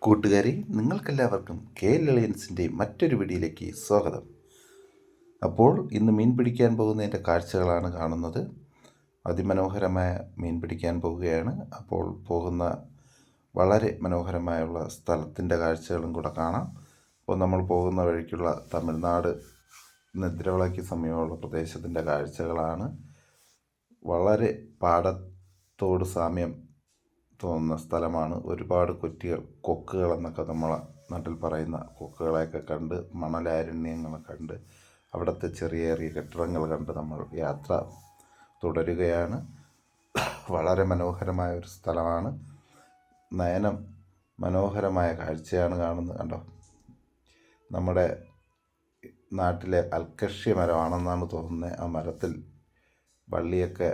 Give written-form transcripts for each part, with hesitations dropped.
കൂട്ടുകാരെ, നിങ്ങൾക്കെല്ലാവർക്കും കെ ലളിയൻസിൻ്റെ മറ്റൊരു വീഡിയോയിലേക്ക് സ്വാഗതം. അപ്പോൾ ഇന്ന് മീൻ പിടിക്കാൻ പോകുന്നതിൻ്റെ കാഴ്ചകളാണ് കാണുന്നത്. അതിമനോഹരമായ മീൻ പിടിക്കാൻ പോവുകയാണ്. അപ്പോൾ പോകുന്ന വളരെ മനോഹരമായുള്ള സ്ഥലത്തിൻ്റെ കാഴ്ചകളും കൂടെ കാണാം. അപ്പോൾ നമ്മൾ പോകുന്ന വഴിക്കുള്ള തമിഴ്നാട് നിദ്രവിളയ്ക്ക് സമീപമുള്ള പ്രദേശത്തിൻ്റെ കാഴ്ചകളാണ്. വളരെ പാടത്തോട് സാമ്യം തോന്നുന്ന സ്ഥലമാണ്. ഒരുപാട് കൊക്കുകൾ എന്നൊക്കെ നമ്മളെ നാട്ടിൽ പറയുന്ന കൊക്കുകളെയൊക്കെ കണ്ട്, മണലാരണ്യങ്ങൾ കണ്ട്, അവിടുത്തെ ചെറിയ ചെറിയ കെട്ടിടങ്ങൾ കണ്ട് നമ്മൾ യാത്ര തുടരുകയാണ്. വളരെ മനോഹരമായ ഒരു സ്ഥലമാണ്. നയനം മനോഹരമായ കാഴ്ചയാണ് കാണുന്നത്. കണ്ടോ, നമ്മുടെ നാട്ടിലെ അൽക്കഷ്യ മരമാണെന്നാണ് തോന്നുന്നത്. ആ മരത്തിൽ വള്ളിയൊക്കെ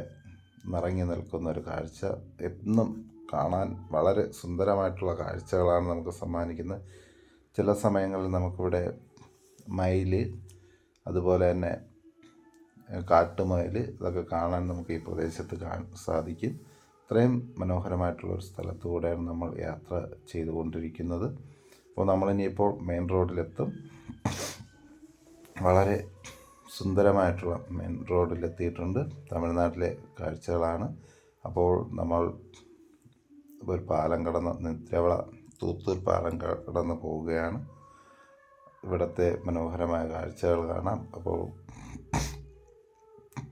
നിറങ്ങി നിൽക്കുന്ന ഒരു കാഴ്ച എന്നും കാണാൻ വളരെ സുന്ദരമായിട്ടുള്ള കാഴ്ചകളാണ് നമുക്ക് സമ്മാനിക്കുന്നത്. ചില സമയങ്ങളിൽ നമുക്കിവിടെ മയിൽ, അതുപോലെ തന്നെ കാട്ടുമയിൽ, ഇതൊക്കെ കാണാൻ നമുക്ക് ഈ പ്രദേശത്ത് സാധിക്കും. ഇത്രയും മനോഹരമായിട്ടുള്ളൊരു സ്ഥലത്തുകൂടെയാണ് നമ്മൾ യാത്ര ചെയ്തുകൊണ്ടിരിക്കുന്നത്. അപ്പോൾ നമ്മളിനിയിപ്പോൾ മെയിൻ റോഡിലെത്തും. വളരെ സുന്ദരമായിട്ടുള്ള മെയിൻ റോഡിലെത്തിയിട്ടുണ്ട്. തമിഴ്നാട്ടിലെ കാഴ്ചകളാണ്. അപ്പോൾ നമ്മൾ ഒരു പാലം കടന്ന് നിദ്രവിള തൂത്തൂർ പാലം കടന്ന് പോവുകയാണ്. ഇവിടുത്തെ മനോഹരമായ കാഴ്ചകൾ കാണാം. അപ്പോൾ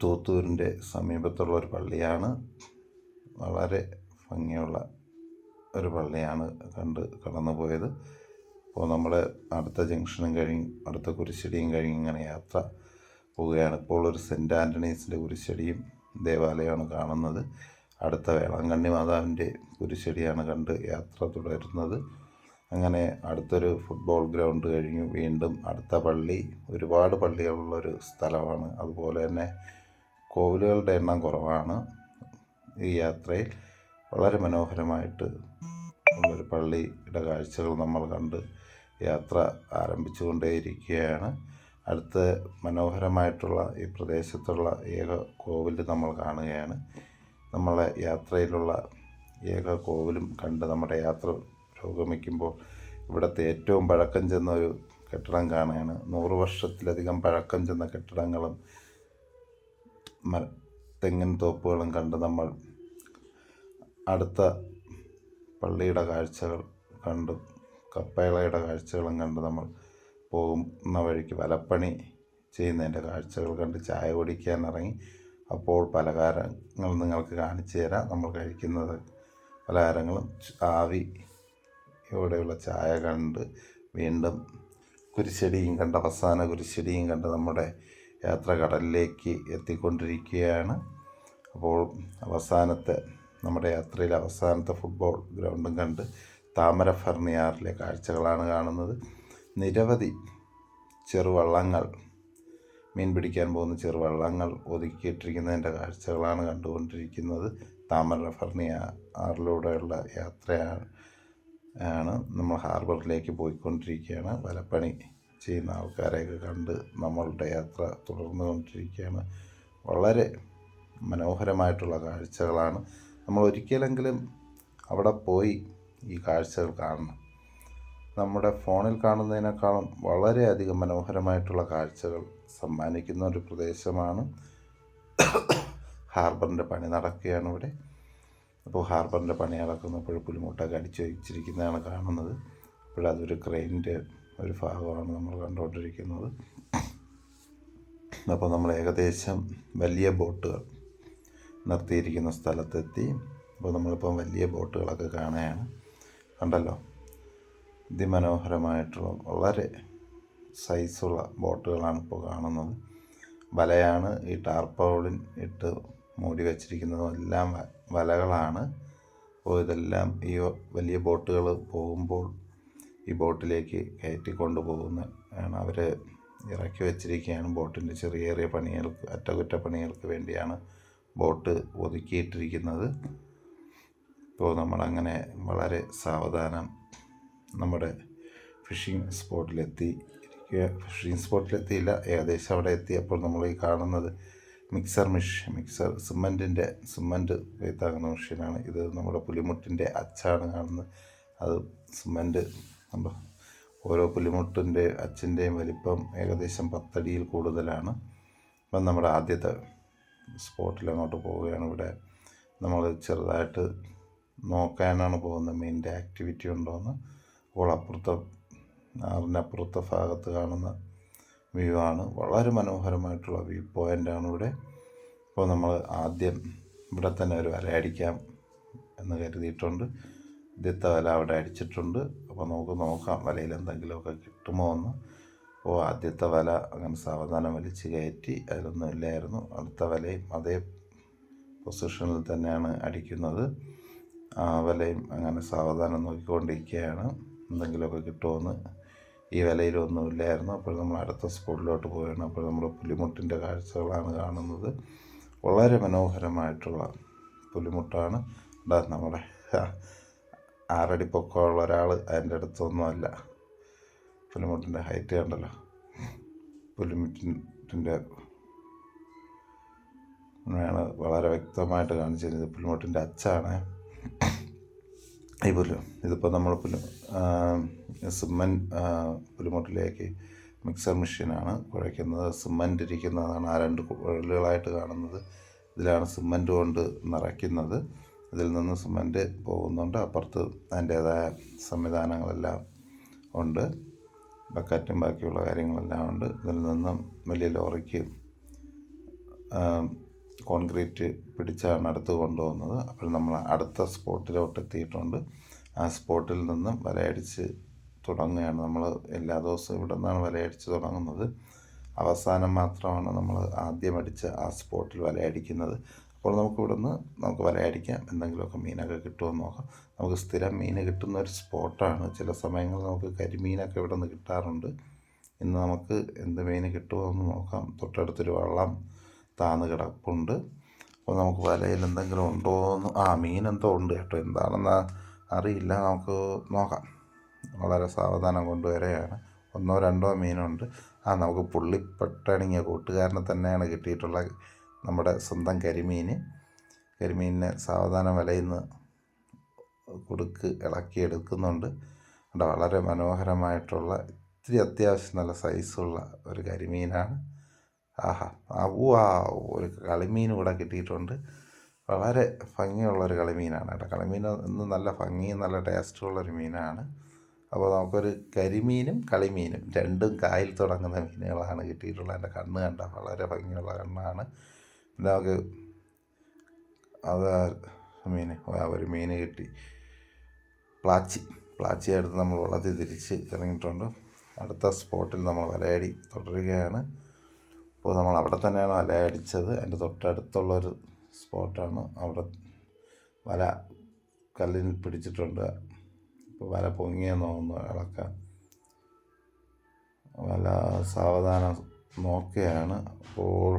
തൂത്തൂരിൻ്റെ സമീപത്തുള്ള ഒരു പള്ളിയാണ്. വളരെ ഭംഗിയുള്ള ഒരു പള്ളിയാണ് കണ്ട് കടന്നു പോയത്. അപ്പോൾ നമ്മൾ അടുത്ത ജംഗ്ഷനും കഴിഞ്ഞ് അടുത്ത കുരിശടിയും കഴിഞ്ഞ് ഇങ്ങനെ യാത്ര പോവുകയാണ്. ഇപ്പോൾ ഒരു സെൻറ്റ് ആൻ്റണീസിൻ്റെ കുരിശടിയും ദേവാലയമാണ് കാണുന്നത്. അടുത്ത വേളാങ്കണ്ണി മാതാവിൻ്റെ കുരിശടിയാണ് കണ്ട് യാത്ര തുടരുന്നത്. അങ്ങനെ അടുത്തൊരു ഫുട്ബോൾ ഗ്രൗണ്ട് കഴിഞ്ഞു വീണ്ടും അടുത്ത പള്ളി. ഒരുപാട് പള്ളികളുള്ളൊരു സ്ഥലമാണ്. അതുപോലെ തന്നെ കോവിലുകളുടെ എണ്ണം കുറവാണ് ഈ യാത്രയിൽ. വളരെ മനോഹരമായിട്ട് ഉള്ളൊരു പള്ളിയുടെ കാഴ്ചകൾ നമ്മൾ കണ്ട് യാത്ര ആരംഭിച്ചുകൊണ്ടേയിരിക്കുകയാണ്. അടുത്ത മനോഹരമായിട്ടുള്ള ഈ പ്രദേശത്തുള്ള ഏക കോവിൽ നമ്മൾ കാണുകയാണ്. നമ്മളെ യാത്രയിലുള്ള ഏക കോവിലും കണ്ട് നമ്മുടെ യാത്ര പുരോഗമിക്കുമ്പോൾ ഇവിടുത്തെ ഏറ്റവും പഴക്കം ചെന്ന ഒരു കെട്ടിടം കാണുകയാണ്. 100 വർഷത്തിലധികം പഴക്കം ചെന്ന കെട്ടിടങ്ങളും തെങ്ങിൻ തോപ്പുകളും കണ്ട് നമ്മൾ അടുത്ത പള്ളിയുടെ കാഴ്ചകൾ കണ്ട്, കപ്പേളയുടെ കാഴ്ചകളും കണ്ട് നമ്മൾ പോകുന്ന വഴിക്ക് വലപ്പണി ചെയ്യുന്നതിൻ്റെ കാഴ്ചകൾ കണ്ട് ചായ കുടിക്കാൻ ഇറങ്ങി. അപ്പോൾ പലഹാരങ്ങൾ നിങ്ങൾക്ക് കാണിച്ചു തരാം. നമ്മൾ കഴിക്കുന്നത് പലഹാരങ്ങളും ആവിയോടെയുള്ള ചായ കണ്ട് വീണ്ടും കുരിശടിയും കണ്ട്, അവസാന കുരിശടിയും കണ്ട് നമ്മുടെ യാത്ര കടലിലേക്ക് എത്തിക്കൊണ്ടിരിക്കുകയാണ്. അപ്പോൾ നമ്മുടെ യാത്രയിലെ അവസാനത്തെ ഫുട്ബോൾ ഗ്രൗണ്ടും കണ്ട് താമരഫർണിയാറിലെ കാഴ്ചകളാണ് കാണുന്നത്. നിരവധി ചെറുവള്ളങ്ങൾ, മീൻ പിടിക്കാൻ പോകുന്ന ചെറുവള്ളങ്ങൾ ഒതുക്കിയിട്ടിരിക്കുന്നതിൻ്റെ കാഴ്ചകളാണ് കണ്ടുകൊണ്ടിരിക്കുന്നത്. താമരഫർണിയാറിലൂടെയുള്ള യാത്രയാണ്. നമ്മൾ ഹാർബറിലേക്ക് പോയിക്കൊണ്ടിരിക്കുകയാണ്. വലപ്പണി ചെയ്യുന്ന ആൾക്കാരെയൊക്കെ കണ്ട് നമ്മളുടെ യാത്ര തുടർന്നു കൊണ്ടിരിക്കുകയാണ്. വളരെ മനോഹരമായിട്ടുള്ള കാഴ്ചകളാണ്. നമ്മൾ ഒരിക്കലെങ്കിലും അവിടെ പോയി ഈ കാഴ്ചകൾ കാണണം. നമ്മുടെ ഫോണിൽ കാണുന്നതിനേക്കാളും വളരെയധികം മനോഹരമായിട്ടുള്ള കാഴ്ചകൾ സമ്മാനിക്കുന്ന ഒരു പ്രദേശമാണ്. ഹാർബറിൻ്റെ പണി നടക്കുകയാണ് ഇവിടെ. അപ്പോൾ ഹാർബറിൻ്റെ പണി നടക്കുന്നപ്പോൾ പുലിമുട്ടൊക്കെ അടിച്ചു വച്ചിരിക്കുന്നതാണ് കാണുന്നത്. അതൊരു ക്രെയിനിൻ്റെ ഒരു ഭാഗമാണ് നമ്മൾ കണ്ടുകൊണ്ടിരിക്കുന്നത്. അപ്പോൾ നമ്മൾ ഏകദേശം വലിയ ബോട്ടുകൾ നിർത്തിയിരിക്കുന്ന സ്ഥലത്തെത്തി. അപ്പോൾ നമ്മളിപ്പം വലിയ ബോട്ടുകളൊക്കെ കാണുകയാണ്. കണ്ടല്ലോ, അതിമനോഹരമായിട്ടുള്ള വളരെ സൈസുള്ള ബോട്ടുകളാണ് ഇപ്പോൾ കാണുന്നത്. വലയാണ് ഈ ടാർപോളിൻ ഇട്ട് മൂടി വച്ചിരിക്കുന്നതും എല്ലാം വലകളാണ്. അപ്പോൾ ഇതെല്ലാം ഈ വലിയ ബോട്ടുകൾ പോകുമ്പോൾ ഈ ബോട്ടിലേക്ക് കയറ്റിക്കൊണ്ട് പോകുന്നതാണ്. അവർ ഇറക്കി വച്ചിരിക്കുകയാണ്. ബോട്ടിൻ്റെ ചെറിയ ചെറിയ പണികൾക്ക്, അറ്റകുറ്റപ്പണികൾക്ക് വേണ്ടിയാണ് ബോട്ട് ഒതുക്കിയിട്ടിരിക്കുന്നത്. ഇപ്പോൾ നമ്മളങ്ങനെ വളരെ സാവധാനം നമ്മുടെ ഫിഷിംഗ് സ്പോട്ടിലെത്തിയില്ല, ഏകദേശം അവിടെ എത്തിയപ്പോൾ നമ്മൾ ഈ കാണുന്നത് മിക്സർ സിമൻറ്റ് വെയ്ത്താകുന്ന മെഷീനാണ് ഇത്. നമ്മുടെ പുലിമുട്ടിൻ്റെ അച്ചാണ് കാണുന്നത്. അത് സിമൻറ്റ് കണ്ടോ, ഓരോ പുലിമുട്ടിൻ്റെ അച്ചിൻ്റെയും വലിപ്പം ഏകദേശം 10 അടിയിൽ കൂടുതലാണ്. അപ്പം നമ്മുടെ ആദ്യത്തെ സ്പോട്ടിൽ അങ്ങോട്ട് പോവുകയാണ്. ഇവിടെ നമ്മൾ ചെറുതായിട്ട് നോക്കാനാണ് പോകുന്നത് മീനിൻ്റെ ആക്ടിവിറ്റി ഉണ്ടോയെന്ന്. അപ്പോൾ ആറിനപ്പുറത്തെ ഭാഗത്ത് കാണുന്ന വ്യൂ ആണ്. വളരെ മനോഹരമായിട്ടുള്ള വ്യൂ പോയിൻ്റാണ് ഇവിടെ. അപ്പോൾ നമ്മൾ ആദ്യം ഇവിടെ തന്നെ ഒരു വല അടിക്കാം എന്ന് കരുതിയിട്ടുണ്ട്. ആദ്യത്തെ വല അവിടെ അടിച്ചിട്ടുണ്ട്. അപ്പോൾ നമുക്ക് നോക്കാം വലയിൽ എന്തെങ്കിലുമൊക്കെ കിട്ടുമോ എന്ന്. അപ്പോൾ ആദ്യത്തെ വല അങ്ങനെ സാവധാനം വലിച്ച് കയറ്റി, അതിലൊന്നും ഇല്ലായിരുന്നു. അടുത്ത വലയും അതേ പൊസിഷനിൽ തന്നെയാണ് അടിക്കുന്നത്. ആ വലയും അങ്ങനെ സാവധാനം നോക്കിക്കൊണ്ടിരിക്കുകയാണ് എന്തെങ്കിലുമൊക്കെ കിട്ടുമോയെന്ന്. ഈ വലയിലൊന്നും ഇല്ലായിരുന്നു. അപ്പോൾ നമ്മൾ അടുത്ത സ്പോട്ടിലോട്ട് പോവുകയാണ്. അപ്പോൾ നമ്മൾ പുലിമുട്ടിൻ്റെ കാഴ്ചകളാണ് കാണുന്നത്. വളരെ മനോഹരമായിട്ടുള്ള പുലിമുട്ടാണ്. നമ്മുടെ 6 അടി പൊക്കമുള്ള ഒരാൾ അതിൻ്റെ അടുത്തൊന്നുമല്ല. പുലിമുട്ടിൻ്റെ ഹൈറ്റ് കണ്ടല്ലോ. പുലിമുട്ടിൻ്റെ ആണ് വളരെ വ്യക്തമായിട്ട് കാണിച്ചിരുന്നത്. പുലിമുട്ടിൻ്റെ അച്ചാണ് ഈ ഇതിപ്പോൾ നമ്മൾ സിമൻറ്റ് പുലിമുട്ടിലേക്ക് മിക്സർ മെഷീനാണ് കുഴയ്ക്കുന്നത്. സിമൻറ്റ് ഇരിക്കുന്നതാണ് ആ 2 കുഴലുകളായിട്ട് കാണുന്നത്. ഇതിലാണ് സിമൻറ്റ് കൊണ്ട് നിറയ്ക്കുന്നത്. ഇതിൽ നിന്ന് സിമൻറ്റ് പോകുന്നുണ്ട്. അപ്പുറത്ത് അതിൻ്റേതായ സംവിധാനങ്ങളെല്ലാം ഉണ്ട്. ബക്കറ്റും ബാക്കിയുള്ള കാര്യങ്ങളെല്ലാം ഉണ്ട്. ഇതിൽ നിന്നും വലിയ ലോറിക്ക് കോൺക്രീറ്റ് പിടിച്ചാണ് അടുത്ത് കൊണ്ടുപോകുന്നത്. അപ്പോൾ നമ്മൾ അടുത്ത സ്പോട്ടിലോട്ട് എത്തിയിട്ടുണ്ട്. ആ സ്പോട്ടിൽ നിന്നും വലയടിച്ച് തുടങ്ങുകയാണ്. നമ്മൾ എല്ലാ ദിവസവും ഇവിടെ നിന്നാണ് വലയടിച്ച് തുടങ്ങുന്നത്. അവസാനം മാത്രമാണ് നമ്മൾ ആദ്യം അടിച്ച ആ സ്പോട്ടിൽ വലയടിക്കുന്നത്. അപ്പോൾ നമുക്ക് വലയടിക്കാം, എന്തെങ്കിലുമൊക്കെ മീനൊക്കെ കിട്ടുമെന്ന് നോക്കാം. നമുക്ക് സ്ഥിരം മീൻ കിട്ടുന്ന ഒരു സ്പോട്ടാണ്. ചില സമയങ്ങളിൽ നമുക്ക് കരിമീനൊക്കെ ഇവിടെ നിന്ന് കിട്ടാറുണ്ട്. ഇന്ന് നമുക്ക് എന്ത് മീൻ കിട്ടുമോ എന്ന് നോക്കാം. തൊട്ടടുത്തൊരു വള്ളം താന്ന് കിടപ്പുണ്ട്. അപ്പോൾ നമുക്ക് വലയിൽ എന്തെങ്കിലും ഉണ്ടോ എന്ന്. മീനെന്തോ ഉണ്ട് കേട്ടോ, എന്താണെന്ന് അറിയില്ല. നമുക്ക് നോക്കാം. വളരെ സാവധാനം കൊണ്ടുവരികയാണ്. 1 or 2 മീനുണ്ട്. നമുക്ക് പുള്ളിപ്പട്ടണിങ്ങിയ കൂട്ടുകാരനെ തന്നെയാണ് കിട്ടിയിട്ടുള്ള നമ്മുടെ സ്വന്തം കരിമീനിനെ സാവധാനം വലയിൽ നിന്ന് ഇളക്കിയെടുക്കുന്നുണ്ട്. അവിടെ വളരെ മനോഹരമായിട്ടുള്ള ഇത്തിരി അത്യാവശ്യം നല്ല സൈസുള്ള ഒരു കരിമീനാണ്. ഒരു കളിമീൻ കൂടെ കിട്ടിയിട്ടുണ്ട്. വളരെ ഭംഗിയുള്ളൊരു കളിമീനാണ് കേട്ടോ. കളിമീൻ ഇന്ന് നല്ല ഭംഗിയും നല്ല ടേസ്റ്റുള്ളൊരു മീനാണ്. അപ്പോൾ നമുക്കൊരു കരിമീനും കളിമീനും രണ്ടും കായിൽ തുടങ്ങുന്ന മീനുകളാണ് കിട്ടിയിട്ടുള്ളത്. എൻ്റെ കണ്ണ് കണ്ട വളരെ ഭംഗിയുള്ള കണ്ണാണ്. പിന്നെ നമുക്ക് ഒരു മീൻ കിട്ടി. പ്ലാച്ചി എടുത്ത് നമ്മൾ വെള്ളത്തിൽ തിരിച്ച് ഇറങ്ങിയിട്ടുണ്ട്. അടുത്ത സ്പോട്ടിൽ നമ്മൾ വലയടി തുടരുകയാണ്. അപ്പോൾ നമ്മൾ അവിടെ തന്നെയാണ് വലയടിച്ചത്. അതിൻ്റെ തൊട്ടടുത്തുള്ളൊരു സ്പോട്ടാണ്. അവിടെ വല കല്ലിൽ പിടിച്ചിട്ടുണ്ട്. ഇപ്പോൾ വല പൊങ്ങിയെന്ന് തോന്നുന്നു ഇളക്കാൻ. വല സാവധാനം നോക്കുകയാണ്. അപ്പോൾ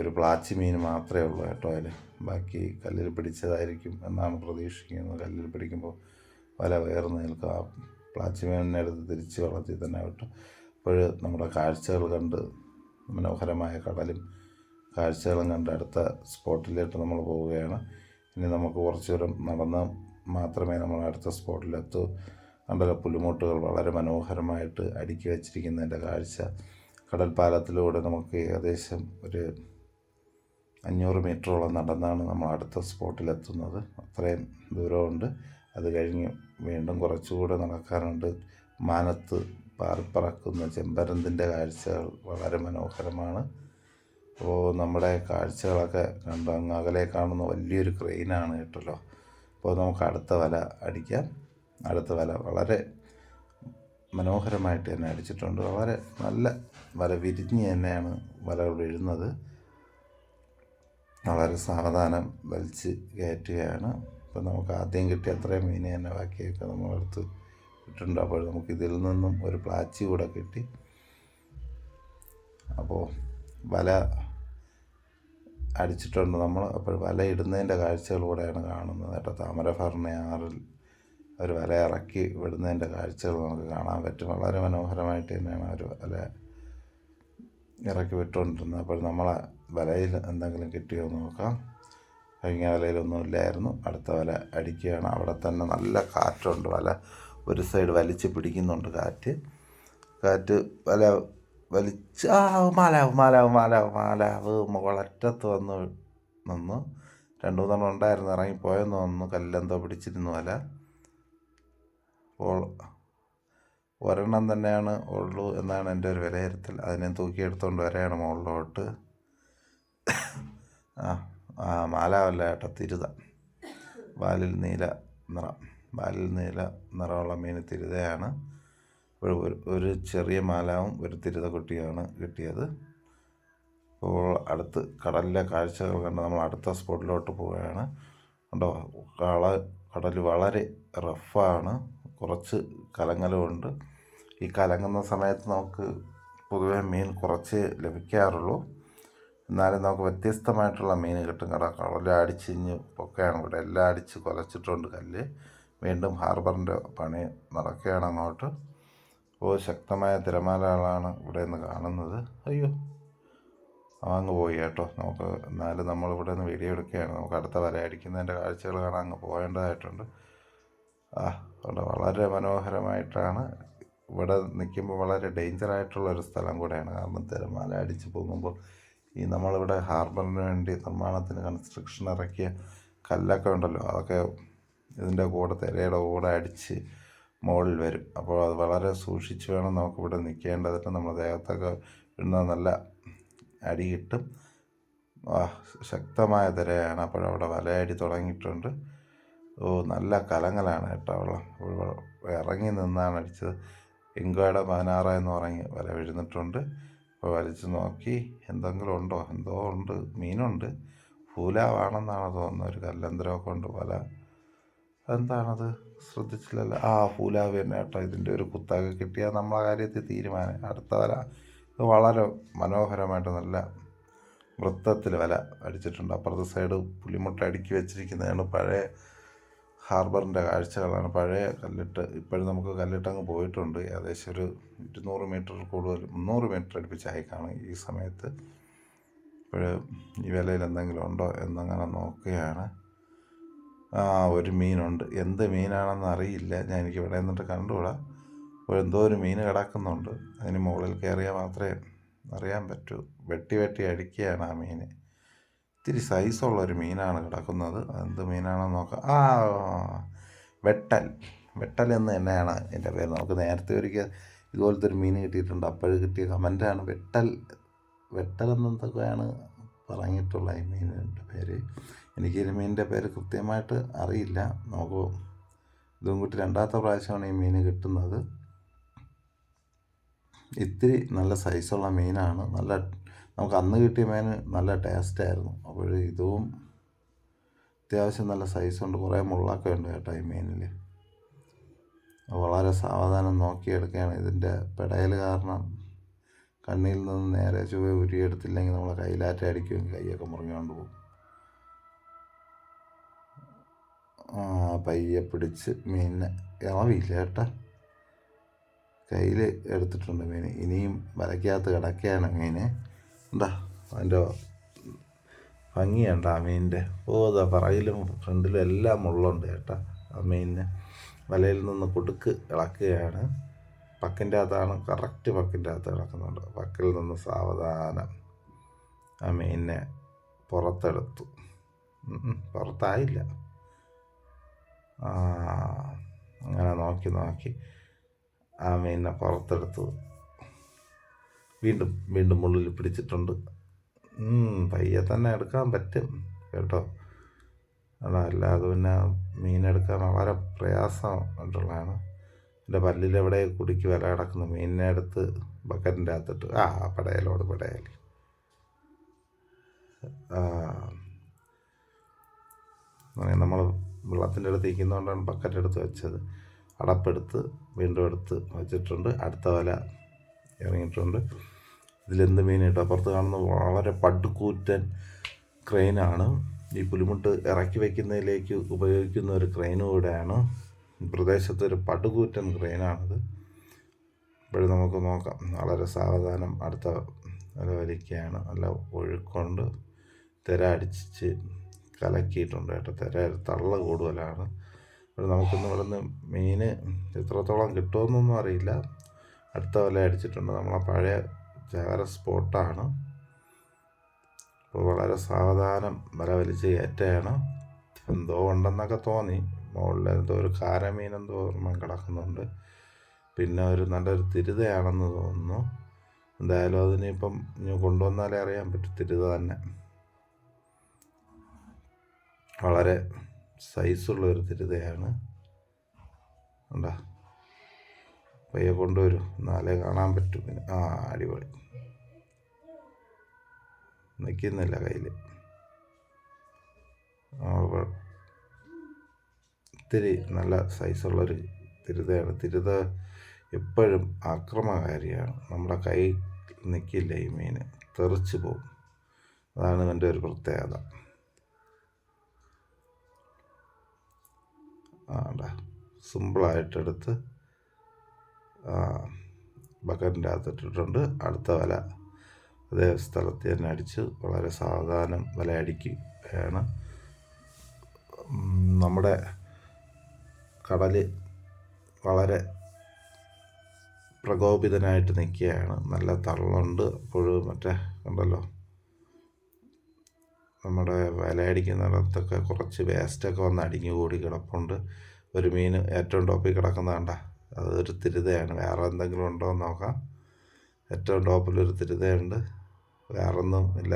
ഒരു പ്ലാച്ചി മീൻ മാത്രമേ ഉള്ളൂ കേട്ടോ അതിൽ. ബാക്കി കല്ലിൽ പിടിച്ചതായിരിക്കും എന്നാണ് പ്രതീക്ഷിക്കുന്നത്. കല്ലിൽ പിടിക്കുമ്പോൾ വല വേർന്ന് നിൽക്കുക. പ്ലാച്ചി മീനിനെ എടുത്ത് തിരിച്ച് വെള്ളത്തിൽ തന്നെ വിട്ടു. അപ്പോൾ നമ്മുടെ കാഴ്ചകൾ കണ്ട്, മനോഹരമായ കടലും കാഴ്ചകളും കണ്ട് അടുത്ത സ്പോട്ടിലേക്ക് നമ്മൾ പോവുകയാണ്. ഇനി നമുക്ക് കുറച്ച് ദൂരം നടന്ന് മാത്രമേ നമ്മൾ അടുത്ത സ്പോട്ടിലെത്തൂ. കണ്ടല്ലോ, പുലിമുട്ടുകൾ വളരെ മനോഹരമായിട്ട് അടുക്കി വച്ചിരിക്കുന്നതിൻ്റെ കാഴ്ച. കടൽപ്പാലത്തിലൂടെ നമുക്ക് ഏകദേശം ഒരു 500 മീറ്ററോളം നടന്നാണ് നമ്മൾ അടുത്ത സ്പോട്ടിലെത്തുന്നത്. അത്രയും ദൂരമുണ്ട്. അത് കഴിഞ്ഞ് വീണ്ടും കുറച്ചുകൂടെ നടക്കാനുണ്ട്. മാനത്ത് പാറിപ്പറക്കുന്ന ചെമ്പരന്തിൻ്റെ കാഴ്ചകൾ വളരെ മനോഹരമാണ്. അപ്പോൾ നമ്മുടെ കാഴ്ചകളൊക്കെ കണ്ട് അങ്ങ് അകലെ കാണുന്ന വലിയൊരു ക്രെയിനാണ് കേട്ടല്ലോ. അപ്പോൾ നമുക്ക് അടുത്ത വല അടിക്കാം. അടുത്ത വല വളരെ മനോഹരമായിട്ട് തന്നെ അടിച്ചിട്ടുണ്ട്. വളരെ നല്ല വല വിരിഞ്ഞ് തന്നെയാണ് വലകൾ വീഴുന്നത്. വളരെ സാവധാനം വലിച്ച് കയറ്റുകയാണ്. അപ്പോൾ നമുക്ക് ആദ്യം കിട്ടിയ അത്രയും മീനെ തന്നെ ബാക്കിയൊക്കെ നമ്മളെടുത്ത് ഇട്ടിട്ടുണ്ട്. അപ്പോൾ നമുക്ക് ഇതിൽ നിന്നും ഒരു പ്ലാച്ചി കൂടെ കിട്ടി. അപ്പോൾ വല അടിച്ചിട്ടുണ്ട് നമ്മൾ. അപ്പോൾ വല ഇടുന്നതിൻ്റെ കാഴ്ചകളിലൂടെയാണ് കാണുന്നത് കേട്ടോ. താമരഭരണയാറിൽ ഒരു വല ഇറക്കി വിടുന്നതിൻ്റെ കാഴ്ചകൾ നമുക്ക് കാണാൻ പറ്റും. വളരെ മനോഹരമായിട്ട് തന്നെയാണ് ഒരു വല ഇറക്കി വിട്ടുകൊണ്ടിരുന്നത്. അപ്പോൾ നമ്മളെ വലയിൽ എന്തെങ്കിലും കിട്ടിയോ എന്ന് നോക്കാം. കഴിഞ്ഞ വലയിലൊന്നും ഇല്ലായിരുന്നു. അടുത്ത വല അടിക്കുകയാണ്. അവിടെ തന്നെ നല്ല കാറ്റുണ്ട്. വല ഒരു സൈഡ് വലിച്ച് പിടിക്കുന്നുണ്ട് കാറ്റ് വല വലിച്ച് മാലാവ് മുകളറ്റത്ത് വന്ന് നിന്നു. 2-3 ഉണ്ടായിരുന്നു, ഇറങ്ങിപ്പോയെന്ന് തോന്നുന്നു. കല്ലെന്തോ പിടിച്ചിരുന്നു വല. അപ്പോൾ ഒരെണ്ണം തന്നെയാണ് ഉള്ളൂ എന്നാണ് എൻ്റെ ഒരു വിലയിരുത്തൽ. അതിനെ തൂക്കിയെടുത്തുകൊണ്ട് വരെയാണ് മുകളിലോട്ട്. മാലാവല്ല കേട്ടോ, തിരുത. വാലിൽ നീല നിറമുള്ള മീൻ തിരുതയാണ്. ഒരു ചെറിയ മാലാവും ഒരു തിരുത കുട്ടിയാണ് കിട്ടിയത്. അപ്പോൾ അടുത്ത് കടലിലെ കാഴ്ചകൾ കണ്ട് നമ്മൾ അടുത്ത സ്പോട്ടിലോട്ട് പോവുകയാണ്. കണ്ടോ, കടൽ വളരെ റഫാണ്, കുറച്ച് കലങ്ങലുമുണ്ട്. ഈ കലങ്ങുന്ന സമയത്ത് നമുക്ക് പൊതുവെ മീൻ കുറച്ച് ലഭിക്കാറുള്ളൂ. എന്നാലും നമുക്ക് വ്യത്യസ്തമായിട്ടുള്ള മീൻ കിട്ടും. കടലടിച്ചിഞ്ഞ് പൊക്കെയാണ് ഇവിടെ. എല്ലാം അടിച്ച് കുലച്ചിട്ടുണ്ട് കല്ല്. വീണ്ടും ഹാർബറിൻ്റെ പണി നടക്കുകയാണ് അങ്ങോട്ട്. അപ്പോൾ ശക്തമായ തിരമാലകളാണ് ഇവിടെ നിന്ന് കാണുന്നത്. അയ്യോ, അങ്ങ് പോയി കേട്ടോ. എന്നാലും നമ്മളിവിടെ നിന്ന് വീഡിയോ എടുക്കുകയാണ്. നമുക്ക് അടുത്ത വല അടിക്കുന്നതിൻ്റെ കാഴ്ചകൾ കാണാൻ അങ്ങ് പോകേണ്ടതായിട്ടുണ്ട്. അവിടെ വളരെ മനോഹരമായിട്ടാണ്. ഇവിടെ നിൽക്കുമ്പോൾ വളരെ ഡേഞ്ചറായിട്ടുള്ളൊരു സ്ഥലം കൂടെയാണ്. കാരണം തിരമാല അടിച്ച് പോകുമ്പോൾ നമ്മളിവിടെ ഹാർബറിന് വേണ്ടി നിർമ്മാണത്തിന് കൺസ്ട്രക്ഷൻ ഇറക്കിയ കല്ലൊക്കെ ഉണ്ടല്ലോ, അതൊക്കെ ഇതിൻ്റെ കൂടെ തിരയുടെ കൂടെ അടിച്ച് മുകളിൽ വരും. അപ്പോൾ അത് വളരെ സൂക്ഷിച്ച് വേണം നമുക്കിവിടെ നിൽക്കേണ്ടതിട്ട്. നമ്മുടെ ദേഹത്തൊക്കെ ഇടുന്ന നല്ല അടി കിട്ടും. ശക്തമായ തിരയാണ്. അപ്പോഴവിടെ വലയടി തുടങ്ങിയിട്ടുണ്ട്. നല്ല കലങ്ങലാണ് കേട്ടോ വെള്ളം. ഇറങ്ങി നിന്നാണ് അടിച്ചത്. ഇങ്കോയുടെ 16 എന്ന് പറഞ്ഞ് വല വീഴുന്നിട്ടുണ്ട്. അപ്പോൾ വലിച്ച് നോക്കി എന്തെങ്കിലും ഉണ്ടോ, എന്തോ ഉണ്ട്, മീനുണ്ട്. ഫൂലാവാണെന്നാണ് തോന്നുന്നത്. ഒരു കല്ലന്തരമൊക്കെ ഉണ്ട് വല. എന്താണത് ശ്രദ്ധിച്ചില്ലല്ലോ. ഫൂലാവ് തന്നെ കേട്ടോ. ഇതിൻ്റെ ഒരു കുത്തൊക്കെ കിട്ടിയാൽ നമ്മളെ കാര്യത്തിൽ തീരുമാനം. അടുത്ത വല ഇത് വളരെ മനോഹരമായിട്ട് നല്ല വൃത്തത്തിൽ വല അടിച്ചിട്ടുണ്ട്. അപ്പുറത്തെ സൈഡ് പുലിമുട്ട അടുക്കി വെച്ചിരിക്കുന്നതാണ്. പഴയ ഹാർബറിൻ്റെ കാഴ്ചകളാണ്. പഴയ കല്ലിട്ട് ഇപ്പോഴും നമുക്ക് കല്ലിട്ടങ്ങ് പോയിട്ടുണ്ട്. ഏകദേശം ഒരു 200 മീറ്റർ കൂടുതൽ, 300 മീറ്റർ അടുപ്പിച്ചായി കാണും ഈ സമയത്ത്. ഇപ്പോൾ ഈ വിലയിൽ എന്തെങ്കിലും ഉണ്ടോ എന്നങ്ങനെ നോക്കുകയാണ്. ഒരു മീനുണ്ട്. എന്ത് മീനാണെന്ന് അറിയില്ല, എനിക്ക് ഇവിടെ നിന്നിട്ട് കണ്ടുകൂടാ. അപ്പോൾ എന്തോ ഒരു മീൻ കിടക്കുന്നുണ്ട്. അതിന് മുകളിൽ കയറിയാൽ മാത്രമേ അറിയാൻ പറ്റൂ. വെട്ടി അടിക്കുകയാണ് ആ മീൻ. ഇത്തിരി സൈസുള്ളൊരു മീനാണ് കിടക്കുന്നത്. എന്ത് മീനാണെന്ന് നോക്കാം. വെട്ടൽ എന്ന് തന്നെയാണ് എൻ്റെ പേര്. നമുക്ക് നേരത്തെ ഒരിക്കൽ ഇതുപോലത്തെ ഒരു മീൻ കിട്ടിയിട്ടുണ്ട്. അപ്പോഴും കിട്ടിയ കമൻറ്റാണ് വെട്ടൽ എന്നൊക്കെയാണ് പറഞ്ഞിട്ടുള്ള ഈ മീനിൻ്റെ പേര്. എനിക്ക് ഈ മീനിൻ്റെ പേര് കൃത്യമായിട്ട് അറിയില്ല. നമുക്ക് ഇതും കൂട്ടി 2ാമത്തെ പ്രാവശ്യമാണ് ഈ മീൻ കിട്ടുന്നത്. ഇത്തിരി നല്ല സൈസുള്ള മീനാണ്. നമുക്ക് അന്ന് കിട്ടിയ മീൻ നല്ല ടേസ്റ്റായിരുന്നു. അപ്പോൾ ഇതും അത്യാവശ്യം നല്ല സൈസുണ്ട്. കുറേ മുള്ളൊക്കെ ഉണ്ട് കേട്ടോ ഈ മീനിൽ. വളരെ സാവധാനം നോക്കിയെടുക്കുകയാണ്. ഇതിൻ്റെ പെടയൽ കാരണം കണ്ണിൽ നിന്ന് നേരെ ചുവ ഉരിയെടുത്തില്ലെങ്കിൽ നമ്മളെ കയ്യിലാറ്റ അടിക്കുമെങ്കിൽ കൈയൊക്കെ മുറിഞ്ഞുകൊണ്ട് പോകും. പയ്യെ പിടിച്ച് മീനിനെ ഇളവിയില്ല കേട്ടോ. കയ്യിൽ എടുത്തിട്ടുണ്ട് മീൻ. ഇനിയും വലയ്ക്കകത്ത് കിടക്കുകയാണ് മീൻ. എന്താ അതിൻ്റെ ഭംഗിയുണ്ട് ആ മീനിൻ്റെ. പറയിലും ഫ്രണ്ടിലും എല്ലാം മുള്ളുണ്ട് കേട്ടോ ആ മീനിന്. വലയിൽ നിന്ന് കുടുക്ക് ഇളക്കുകയാണ്. പക്കിൻ്റെ അകത്താണ്, കറക്റ്റ് പക്കിൻ്റെ അകത്ത് കിടക്കുന്നുണ്ട്. പക്കിൽ നിന്ന് സാവധാനം ആ മീനിനെ പുറത്തെടുത്തു. പുറത്തായില്ല. അങ്ങനെ നോക്കി ആ മീനിനെ പുറത്തെടുത്തു. വീണ്ടും മുള്ളിൽ പിടിച്ചിട്ടുണ്ട്. പയ്യെ തന്നെ എടുക്കാൻ പറ്റും കേട്ടോ. അല്ലാതെ പിന്നെ മീനെടുക്കാൻ വളരെ പ്രയാസമായിട്ടുള്ളതാണ്. എൻ്റെ പല്ലിലെവിടെ കുടുക്കി വില കിടക്കുന്നു. മീനിനെ എടുത്ത് ബക്കറ്റിൻ്റെ അകത്തിട്ട് പടയൽ നമ്മൾ വെള്ളത്തിൻ്റെ അടുത്ത് ഇരിക്കുന്നതുകൊണ്ടാണ് ബക്കറ്റ് എടുത്ത് വെച്ചത്. അടപ്പെടുത്ത് വീണ്ടും എടുത്ത് വെച്ചിട്ടുണ്ട്. അടുത്ത വല ഇറങ്ങിയിട്ടുണ്ട്. ഇതിലെന്ത് മീൻ കിട്ടും. അപ്പുറത്ത് കാണുന്നത് വളരെ പടുകൂറ്റൻ ക്രെയിനാണ്. ഈ പുലിമുട്ട് ഇറക്കി വയ്ക്കുന്നതിലേക്ക് ഉപയോഗിക്കുന്ന ഒരു ക്രെയിനും കൂടെയാണ്. പ്രദേശത്ത് ഒരു പടുകൂറ്റൻ ക്രെയിനാണിത്. ഇപ്പോഴും നമുക്ക് നോക്കാം. വളരെ സാവധാനം അടുത്ത വല വലിക്കുകയാണ്. നല്ല ഒഴുക്കൊണ്ട് തിര അടിച്ച് കലക്കിയിട്ടുണ്ട് കേട്ടോ. തള്ള കൂടുതലാണ്. നമുക്കിന്ന് ഇവിടെ നിന്ന് മീൻ എത്രത്തോളം കിട്ടുമെന്നൊന്നും അറിയില്ല. അടുത്ത വല അടിച്ചിട്ടുണ്ട്. നമ്മളെ പഴയ ചാകര സ്പോട്ടാണ്. അപ്പോൾ വളരെ സാവധാനം വല വലിച്ച് കയറ്റുകയാണ്. എന്തോ ഉണ്ടെന്നൊക്കെ തോന്നി. മുകളിൽ എന്തോ ഒരു കാരമീനെന്തോ ഓർമ്മ കിടക്കുന്നുണ്ട്. പിന്നെ ഒരു നല്ലൊരു തിരുതയാണെന്ന് തോന്നുന്നു. എന്തായാലും അതിനിപ്പം ഇനി കൊണ്ടുവന്നാലേ അറിയാൻ പറ്റും. തിരുത തന്നെ വളരെ സൈസുള്ള ഒരു തിരുതയാണ്. ഉണ്ടാ പയ്യെ കൊണ്ടുവരും, എന്നാലേ കാണാൻ പറ്റും. പിന്നെ അടിപൊളി. നിൽക്കുന്നില്ല കയ്യിൽ. ഇത്തിരി നല്ല സൈസുള്ളൊരു തിരുതയാണ്. തിരുത എപ്പോഴും ആക്രമണകാരിയാണ്. നമ്മുടെ കൈ നിൽക്കില്ല ഈ മീൻ, തെറിച്ച് പോകും. അതാണ് ഇതിൻ്റെ ഒരു പ്രത്യേകത. സിമ്പിളായിട്ടെടുത്ത് ബക്കറ്റിൻ്റെ അകത്തിട്ടിട്ടുണ്ട്. അടുത്ത വല അതേ സ്ഥലത്ത് തന്നെ അടിച്ച് വളരെ സാവധാനം വല അടിക്കുകയാണ്. നമ്മുടെ കടൽ വളരെ പ്രകോപിതനായിട്ട് നിൽക്കുകയാണ്. നല്ല തള്ളുണ്ട്. അപ്പോഴും മറ്റേ ഉണ്ടല്ലോ, നമ്മുടെ വലയടിക്കുന്നിടത്തൊക്കെ കുറച്ച് വേസ്റ്റൊക്കെ വന്ന് അടിഞ്ഞു കൂടി കിടപ്പുണ്ട്. ഒരു മീൻ ഏറ്റവും ടോപ്പിൽ കിടക്കുന്ന കണ്ട, അതൊരു തിരുതയാണ്. വേറെ എന്തെങ്കിലും ഉണ്ടോ എന്ന് നോക്കാം. ഏറ്റവും ടോപ്പിലൊരു തിരുതയുണ്ട്. വേറൊന്നും ഇല്ല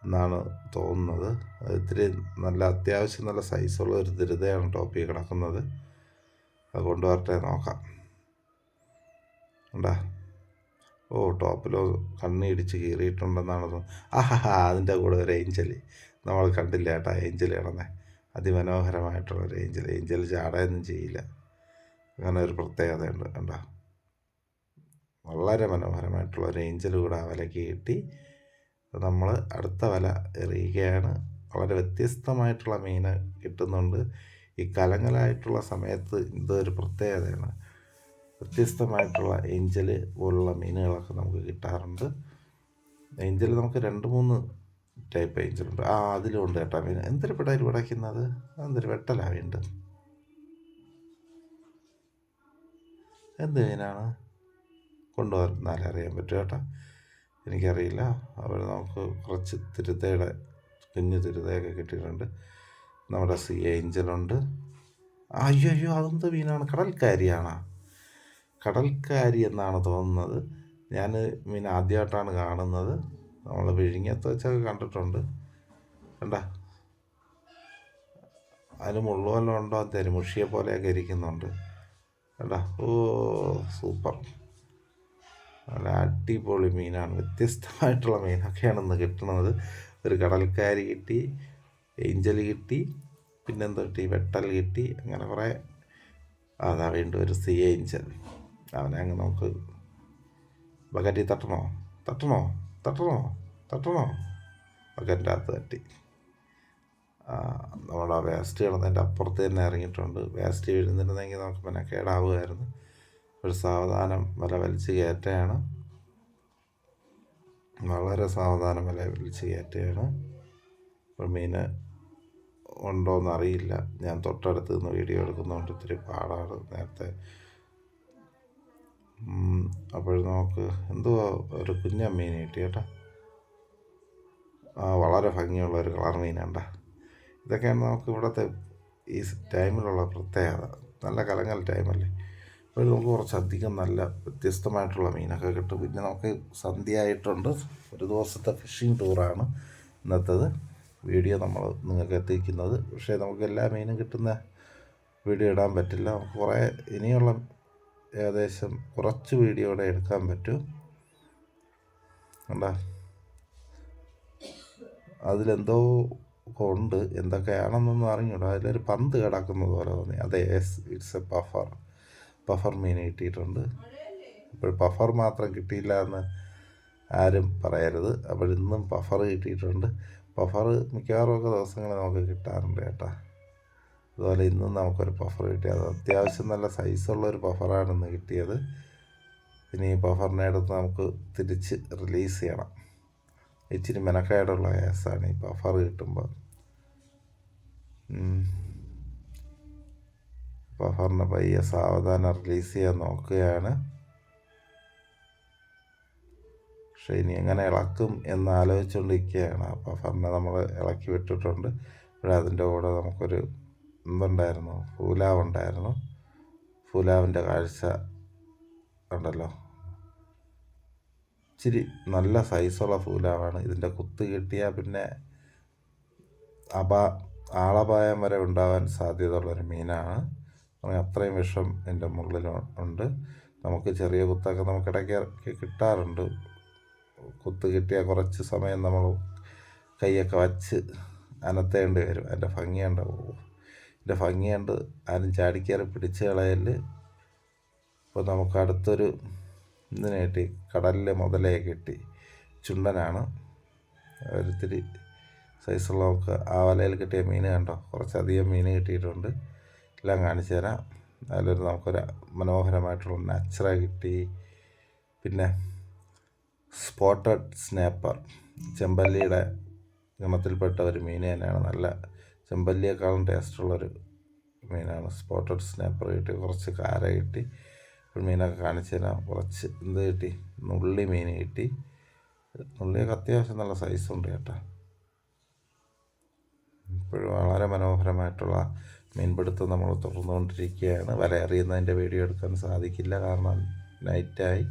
എന്നാണ് തോന്നുന്നത്. അത് ഇത്തിരി നല്ല അത്യാവശ്യം നല്ല സൈസുള്ള ഒരു തിരുതയാണ് ടോപ്പിൽ കിടക്കുന്നത്. അത് കൊണ്ടുവരട്ടെ, നോക്കാം. ഉണ്ടാ ടോപ്പിലോ കണ്ണി ഇടിച്ച് കീറിയിട്ടുണ്ടെന്നാണ് തോന്നുന്നത്. അതിൻ്റെ കൂടെ ഒരു ഏഞ്ചൽ നമ്മൾ കണ്ടില്ല കേട്ടോ. ഏഞ്ചൽ കിടന്നേ അതിമനോഹരമായിട്ടുള്ളൊരു ഏഞ്ചൽ. ഏഞ്ചൽ ചാടയൊന്നും ചെയ്യില്ല. അങ്ങനെ ഒരു പ്രത്യേകതയുണ്ട് കണ്ടോ. വളരെ മനോഹരമായിട്ടുള്ളൊരു ഏഞ്ചൽ കൂടെ ആ വലയ്ക്ക് കിട്ടി. നമ്മൾ അടുത്ത വല എറിയുകയാണ്. വളരെ വ്യത്യസ്തമായിട്ടുള്ള മീൻ കിട്ടുന്നുണ്ട്. ഈ കലങ്ങലായിട്ടുള്ള സമയത്ത് ഇതൊരു പ്രത്യേകതയാണ്. വ്യത്യസ്തമായിട്ടുള്ള ഏഞ്ചൽ പോലുള്ള മീനുകളൊക്കെ നമുക്ക് കിട്ടാറുണ്ട്. ഏഞ്ചൽ നമുക്ക് 2-3 ടൈപ്പ് ഏഞ്ചലുണ്ട്. അതിലുണ്ട് കേട്ടോ മീൻ. എന്തൊരു പിടയിൽ പിടയ്ക്കുന്നത്, എന്തൊരു വെട്ടലാ വീണ്ടും. എന്ത് മീനാണ് കൊണ്ടുവന്നാലേ അറിയാൻ പറ്റും കേട്ടോ. എനിക്കറിയില്ല. അവിടെ നമുക്ക് കുറച്ച് തിരുതയുടെ കുഞ്ഞു തിരുതയൊക്കെ കിട്ടിയിട്ടുണ്ട്. നമ്മുടെ സീ ഏഞ്ചലുണ്ട്. അയ്യോ അതെന്ത് മീനാണ്? കടൽക്കാരിയാണോ? കടൽക്കാരി എന്നാണ് തോന്നുന്നത്. ഞാൻ മീൻ ആദ്യമായിട്ടാണ് കാണുന്നത്. നമ്മൾ വിഴിഞ്ഞത്ത് വെച്ചൊക്കെ കണ്ടിട്ടുണ്ട്. കണ്ട, അതിന് മുള്ളുവെല്ലാം ഉണ്ടോ തെരുമുഷിയെ പോലെയൊക്കെ ഇരിക്കുന്നുണ്ട്. കണ്ട, സൂപ്പർ, നല്ല അടിപൊളി മീനാണ്. വ്യത്യസ്തമായിട്ടുള്ള മീനൊക്കെയാണ് ഇന്ന് കിട്ടുന്നത്. ഒരു കടൽക്കാരി കിട്ടി, ഏഞ്ചൽ കിട്ടി, പിന്നെന്താ കിട്ടി, വെട്ടൽ കിട്ടി. അങ്ങനെ കുറേ. അതാ വീണ്ടും ഒരു സീ ഏഞ്ചൽ. അവനെ അങ്ങ് നമുക്ക് ബക്കറ്റിൽ തട്ടണോ ബക്കറ്റിൻ്റെ അകത്ത് തട്ടി. നമ്മുടെ വേസ്റ്റ് കിടന്നതിൻ്റെ അപ്പുറത്ത് തന്നെ ഇറങ്ങിയിട്ടുണ്ട്. വേസ്റ്റ് വീഴുന്നിരുന്നെങ്കിൽ നമുക്ക് പിന്നെ കേടാവുമായിരുന്നു. ഒരു സാവധാനം വല വലിച്ച് കയറ്റുകയാണ്. വളരെ സാവധാനം വല വലിച്ച് കയറ്റുകയാണ്. ഇപ്പോൾ മീൻ ഉണ്ടോയെന്നറിയില്ല. ഞാൻ തൊട്ടടുത്ത് നിന്ന് വീഡിയോ എടുക്കുന്നതുകൊണ്ട് ഇത്തിരി പാടാണ്. നേരത്തെ അപ്പോൾ നമുക്ക് എന്തോ ഒരു കുഞ്ഞമ്മീൻ കിട്ടി കേട്ടോ. വളരെ ഭംഗിയുള്ള ഒരു കളർ മീനുണ്ട. ഇതൊക്കെയാണ് നമുക്ക് ഇവിടുത്തെ ഈ ടൈമിലുള്ള പ്രത്യേകത. നല്ല കലങ്ങൽ ടൈമല്ലേ. അപ്പോൾ നമുക്ക് കുറച്ചധികം നല്ല വ്യത്യസ്തമായിട്ടുള്ള മീനൊക്കെ കിട്ടും. പിന്നെ നമുക്ക് സന്ധ്യ ആയിട്ടുണ്ട്. ഒരു ദിവസത്തെ ഫിഷിംഗ് ടൂറാണ് ഇന്നത്തേത് വീഡിയോ നമ്മൾ നിങ്ങൾക്ക് എത്തിക്കുന്നത്. പക്ഷേ നമുക്ക് എല്ലാ മീനും കിട്ടുന്ന വീഡിയോ ഇടാൻ പറ്റില്ല. നമുക്ക് കുറേ ഇനിയുള്ള ഏകദേശം കുറച്ച് വീഡിയോയുടെ എടുക്കാൻ പറ്റും. കണ്ടാ, അതിലെന്തോ ഉണ്ട്, എന്തൊക്കെയാണെന്നൊന്നും അറിഞ്ഞൂടാ. അതിലൊരു പന്ത് കിടക്കുന്നത് പോലെ തോന്നി. അതെ, ഇറ്റ്സ് എ പഫർ മീൻ കിട്ടിയിട്ടുണ്ട്. ഇപ്പോൾ പഫർ മാത്രം കിട്ടിയില്ല എന്ന് ആരും പറയരുത്. അപ്പോൾ ഇന്നും പഫർ കിട്ടിയിട്ടുണ്ട്. പഫർ മിക്കവാറും ഒക്കെ ദിവസങ്ങളിൽ നമുക്ക് കിട്ടാറുണ്ട് കേട്ടോ. അതുപോലെ ഇന്നും നമുക്കൊരു പഫർ കിട്ടി. അത് അത്യാവശ്യം നല്ല സൈസുള്ളൊരു പഫറാണ് ഇന്ന് കിട്ടിയത്. ഇനി ഈ പഫറിനെ എടുത്ത് നമുക്ക് തിരിച്ച് റിലീസ് ചെയ്യണം. ഇച്ചിരി മെനക്കേടുള്ള കേസാണ് ഈ പഫർ കിട്ടുമ്പോൾ. പഫറിനെ പയ്യെ സാവധാനം റിലീസ് ചെയ്യാൻ നോക്കുകയാണ്. പക്ഷേ ഇനി എങ്ങനെ ഇളക്കും എന്ന് ആലോചിച്ചുകൊണ്ടിരിക്കുകയാണ്. ആ പഫറിനെ നമ്മൾ ഇളക്കി വിട്ടിട്ടുണ്ട്. ഇവിടെ അതിൻ്റെ കൂടെ നമുക്കൊരു എന്തുണ്ടായിരുന്നു, ഫൂലാവുണ്ടായിരുന്നു. ഫൂലാവിൻ്റെ കാഴ്ച ഉണ്ടല്ലോ, ഇച്ചിരി നല്ല സൈസുള്ള ഫൂലാവാണ്. ഇതിൻ്റെ കുത്ത് കിട്ടിയാൽ പിന്നെ ആളപായം വരെ ഉണ്ടാവാൻ സാധ്യതയുള്ളൊരു മീനാണ്. അത്രയും വിഷം എൻ്റെ മുള്ളിൽ ഉണ്ട്. നമുക്ക് ചെറിയ കുത്തൊക്കെ നമുക്കിടയ്ക്ക് കിട്ടാറുണ്ട്. കുത്ത് കിട്ടിയാൽ കുറച്ച് സമയം നമ്മൾ കൈയൊക്കെ വച്ച് അനത്തേണ്ടി വരും. എൻ്റെ ഭംഗിയുണ്ട് ആരും ചാടിക്കയറി പിടിച്ച് കളയൽ. ഇപ്പോൾ നമുക്ക് അടുത്തൊരു ഇതിനെ കിട്ടി, കടലിലെ മുതലയെ കിട്ടി. ചുണ്ടനാണ്, ഒരിത്തിരി സൈസുള്ള. നമുക്ക് ആ വലയിൽ കിട്ടിയ മീൻ കണ്ടോ, കുറച്ചധികം മീൻ കിട്ടിയിട്ടുണ്ട്. എല്ലാം കാണിച്ചു തരാം. അതിലൊരു നമുക്കൊരു മനോഹരമായിട്ടുള്ള നച്ചറ കിട്ടി. പിന്നെ സ്പോട്ടഡ് സ്നാപ്പർ, ചെമ്പല്ലിയുടെ ഗണത്തിൽപ്പെട്ട ഒരു മീൻ തന്നെയാണ്. നല്ല ചെമ്പല്ലിയേക്കാളും ടേസ്റ്റുള്ളൊരു മീനാണ്. സ്പോട്ടഡ് സ്നാപ്പർ കിട്ടി. കുറച്ച് കാര കിട്ടി. ഇപ്പോൾ മീനൊക്കെ കാണിച്ചു തരാം. കുറച്ച് കിട്ടി, നുള്ളി മീൻ കിട്ടി. നുള്ളിയൊക്കെ അത്യാവശ്യം നല്ല സൈസുണ്ട് കേട്ടോ. ഇപ്പോഴും വളരെ മനോഹരമായിട്ടുള്ള മീൻപിടുത്തം നമ്മൾ തുടർന്നുകൊണ്ടിരിക്കുകയാണ്. വല എറിയുന്നതിൻ്റെ വീഡിയോ എടുക്കാൻ സാധിക്കില്ല, കാരണം നൈറ്റായി.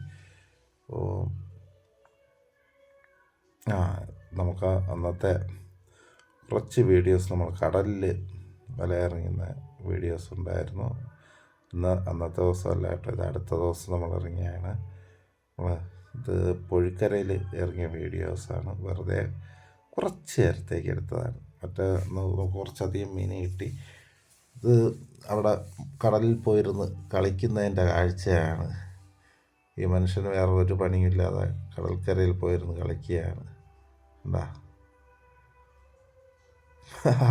നമുക്ക് അന്നത്തെ കുറച്ച് വീഡിയോസ് നമ്മൾ കടലിൽ വല എറിയുന്ന വീഡിയോസ് ഉണ്ടായിരുന്നു. അന്നത്തെ ദിവസമല്ല കേട്ടോ, ഇത് അടുത്ത ദിവസം നമ്മൾ ഇറങ്ങിയാണ്. ഇത് പുഴിക്കരയിൽ ഇറങ്ങിയ വീഡിയോസാണ്. വെറുതെ കുറച്ച് നേരത്തേക്ക് എടുത്തതാണ്. മറ്റേ കുറച്ചധികം മീൻ കിട്ടി. ഇത് അവിടെ കടലിൽ പോയിരുന്ന് കളിക്കുന്നതിൻ്റെ കാഴ്ചയാണ്. ഈ മനുഷ്യന് വേറെ ഒരു പണിയില്ലാതെ കടൽക്കരയിൽ പോയിരുന്ന് കളിക്കുകയാണ്. എന്താ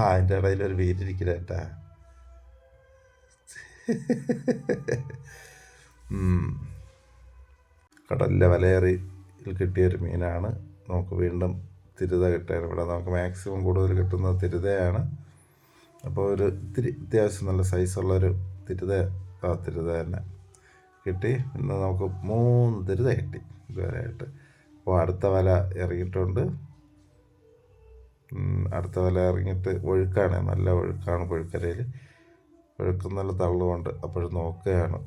അതിൻ്റെ ഇടയിലൊരു മീനിരിക്കില്ല കേട്ടാ. കടലിലെ വലയേറിയിൽ കിട്ടിയൊരു മീനാണ്. നമുക്ക് വീണ്ടും തിരുത കിട്ടുകയാണ്. ഇവിടെ നമുക്ക് മാക്സിമം കൂടുതൽ കിട്ടുന്നത് തിരുതയാണ്. അപ്പോൾ ഒരു ഇത്തിരി അത്യാവശ്യം നല്ല സൈസുള്ളൊരു തിരുത തന്നെ കിട്ടി. ഇന്ന് നമുക്ക് 3 തിരുത കിട്ടി ഇതുവരെയായിട്ട്. അപ്പോൾ അടുത്ത വല ഇറങ്ങിയിട്ടുണ്ട്. അടുത്ത വല ഇറങ്ങിയിട്ട് ഒഴുക്കാണ്, നല്ല ഒഴുക്കാണ് പുഴക്കരയിൽ. ഒഴുക്കും നല്ല തള്ളുകൊണ്ട് അപ്പോഴും നോക്കുകയാണ്.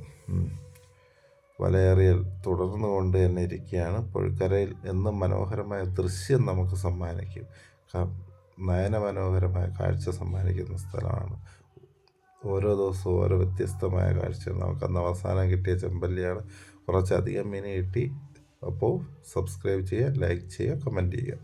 വലയേറിയൽ തുടർന്നു കൊണ്ട് തന്നെ ഇരിക്കുകയാണ്. പുഴക്കരയിൽ എന്നും മനോഹരമായ ദൃശ്യം നമുക്ക് സമ്മാനിക്കും. നയനമനോഹരമായ കാഴ്ച സമ്മാനിക്കുന്ന സ്ഥലമാണ്. ഓരോ ദിവസവും ഓരോ വ്യത്യസ്തമായ കാഴ്ചകൾ. നമുക്കന്ന് അവസാനം കിട്ടിയ ചെമ്പല്ലിയാണ്. കുറച്ചധികം മീൻ കിട്ടി. അപ്പോൾ സബ്സ്ക്രൈബ് ചെയ്യുക, ലൈക്ക് ചെയ്യുക, കമൻറ്റ് ചെയ്യുക.